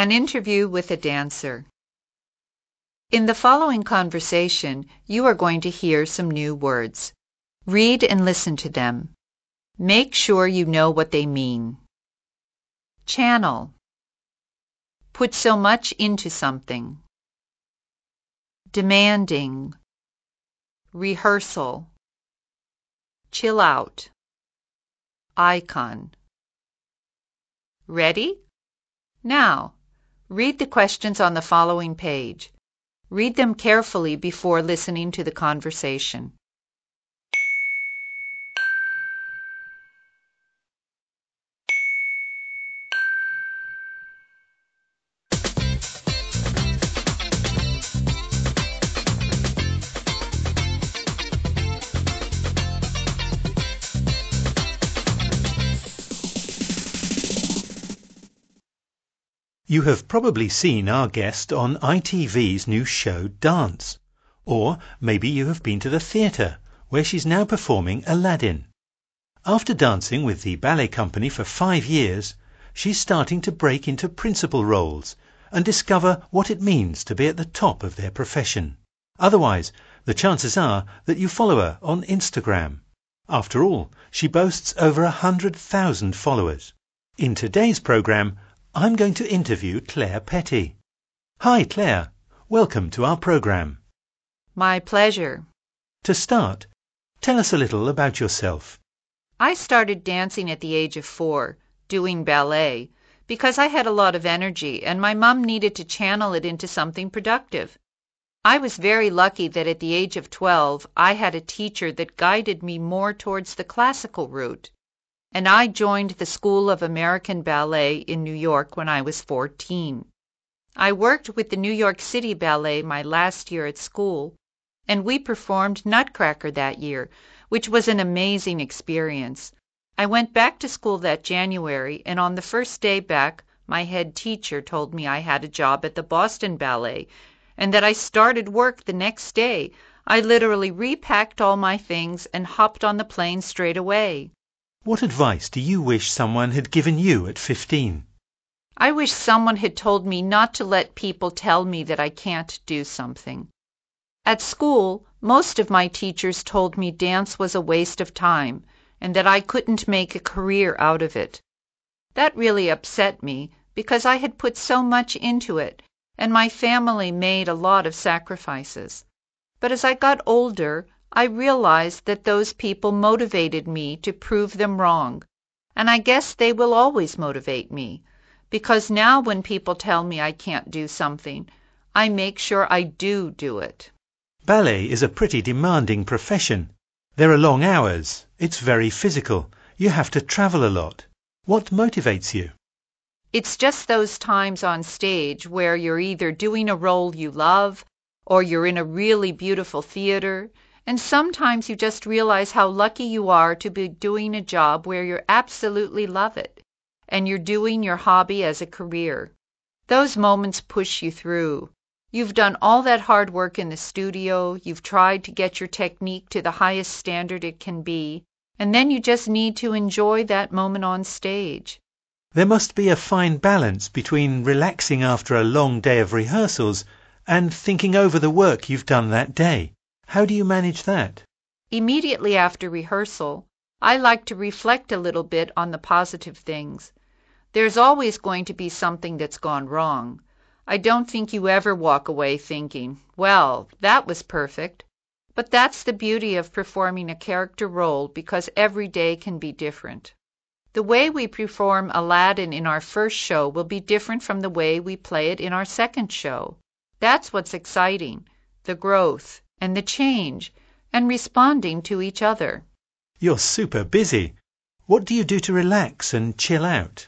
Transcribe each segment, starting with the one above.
An interview with a dancer. In the following conversation, you are going to hear some new words. Read and listen to them. Make sure you know what they mean. Channel. Put so much into something. Demanding. Rehearsal. Chill out. Icon. Ready? Now, read the questions on the following page. Read them carefully before listening to the conversation. You have probably seen our guest on ITV's new show Dance. Or maybe you have been to the theatre, where she's now performing Aladdin. After dancing with the ballet company for 5 years, she's starting to break into principal roles and discover what it means to be at the top of their profession. Otherwise, the chances are that you follow her on Instagram. After all, she boasts over 100,000 followers. In today's programme, I'm going to interview Claire Petty. Hi Claire, welcome to our programme. My pleasure. To start, tell us a little about yourself. I started dancing at the age of 4, doing ballet, because I had a lot of energy and my mom needed to channel it into something productive. I was very lucky that at the age of 12, I had a teacher that guided me more towards the classical route. And I joined the School of American Ballet in New York when I was 14. I worked with the New York City Ballet my last year at school, and we performed Nutcracker that year, which was an amazing experience. I went back to school that January, and on the first day back, my head teacher told me I had a job at the Boston Ballet, and that I started work the next day. I literally repacked all my things and hopped on the plane straight away. What advice do you wish someone had given you at 15? I wish someone had told me not to let people tell me that I can't do something. At school, most of my teachers told me dance was a waste of time and that I couldn't make a career out of it. That really upset me because I had put so much into it and my family made a lot of sacrifices. But as I got older, I realized that those people motivated me to prove them wrong, and I guess they will always motivate me, because now when people tell me I can't do something, I make sure I do it. Ballet is a pretty demanding profession. There are long hours. It's very physical. You have to travel a lot. What motivates you? It's just those times on stage where you're either doing a role you love, or you're in a really beautiful theater, and sometimes you just realize how lucky you are to be doing a job where you absolutely love it, and you're doing your hobby as a career. Those moments push you through. You've done all that hard work in the studio, you've tried to get your technique to the highest standard it can be, and then you just need to enjoy that moment on stage. There must be a fine balance between relaxing after a long day of rehearsals and thinking over the work you've done that day. How do you manage that? Immediately after rehearsal, I like to reflect a little bit on the positive things. There's always going to be something that's gone wrong. I don't think you ever walk away thinking, well, that was perfect. But that's the beauty of performing a character role because every day can be different. The way we perform Aladdin in our first show will be different from the way we play it in our second show. That's what's exciting, the growth and the change, and responding to each other. You're super busy. What do you do to relax and chill out?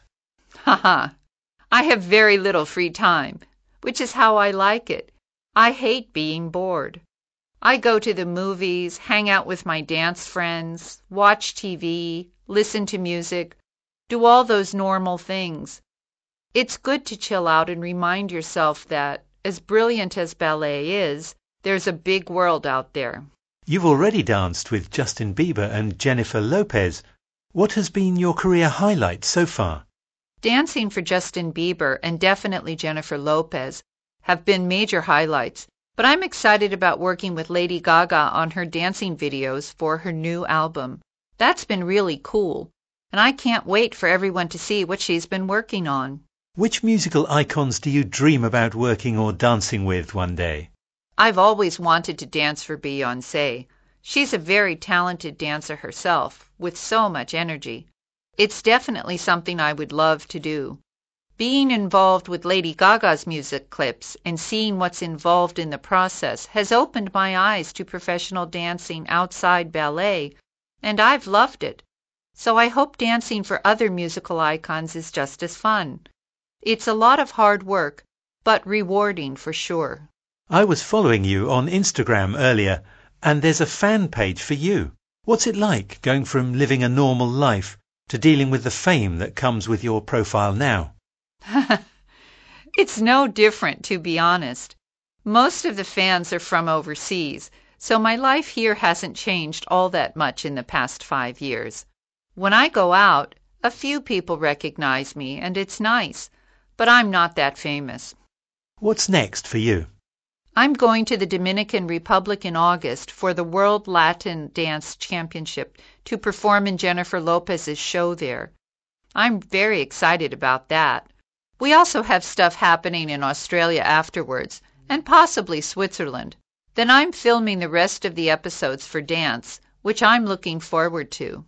Haha, I have very little free time, which is how I like it. I hate being bored. I go to the movies, hang out with my dance friends, watch TV, listen to music, do all those normal things. It's good to chill out and remind yourself that, as brilliant as ballet is, there's a big world out there. You've already danced with Justin Bieber and Jennifer Lopez. What has been your career highlight so far? Dancing for Justin Bieber and definitely Jennifer Lopez have been major highlights, but I'm excited about working with Lady Gaga on her dancing videos for her new album. That's been really cool, and I can't wait for everyone to see what she's been working on. Which musical icons do you dream about working or dancing with one day? I've always wanted to dance for Beyoncé. She's a very talented dancer herself, with so much energy. It's definitely something I would love to do. Being involved with Lady Gaga's music clips and seeing what's involved in the process has opened my eyes to professional dancing outside ballet, and I've loved it. So I hope dancing for other musical icons is just as fun. It's a lot of hard work, but rewarding for sure. I was following you on Instagram earlier, and there's a fan page for you. What's it like going from living a normal life to dealing with the fame that comes with your profile now? It's no different, to be honest. Most of the fans are from overseas, so my life here hasn't changed all that much in the past 5 years. When I go out, a few people recognize me, and it's nice, but I'm not that famous. What's next for you? I'm going to the Dominican Republic in August for the World Latin Dance Championship to perform in Jennifer Lopez's show there. I'm very excited about that. We also have stuff happening in Australia afterwards, and possibly Switzerland. Then I'm filming the rest of the episodes for dance, which I'm looking forward to.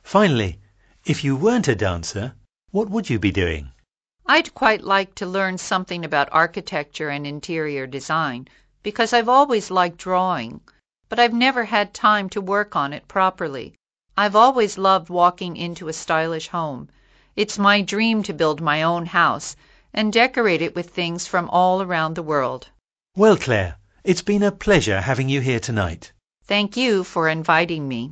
Finally, if you weren't a dancer, what would you be doing? I'd quite like to learn something about architecture and interior design, because I've always liked drawing, but I've never had time to work on it properly. I've always loved walking into a stylish home. It's my dream to build my own house and decorate it with things from all around the world. Well, Claire, it's been a pleasure having you here tonight. Thank you for inviting me.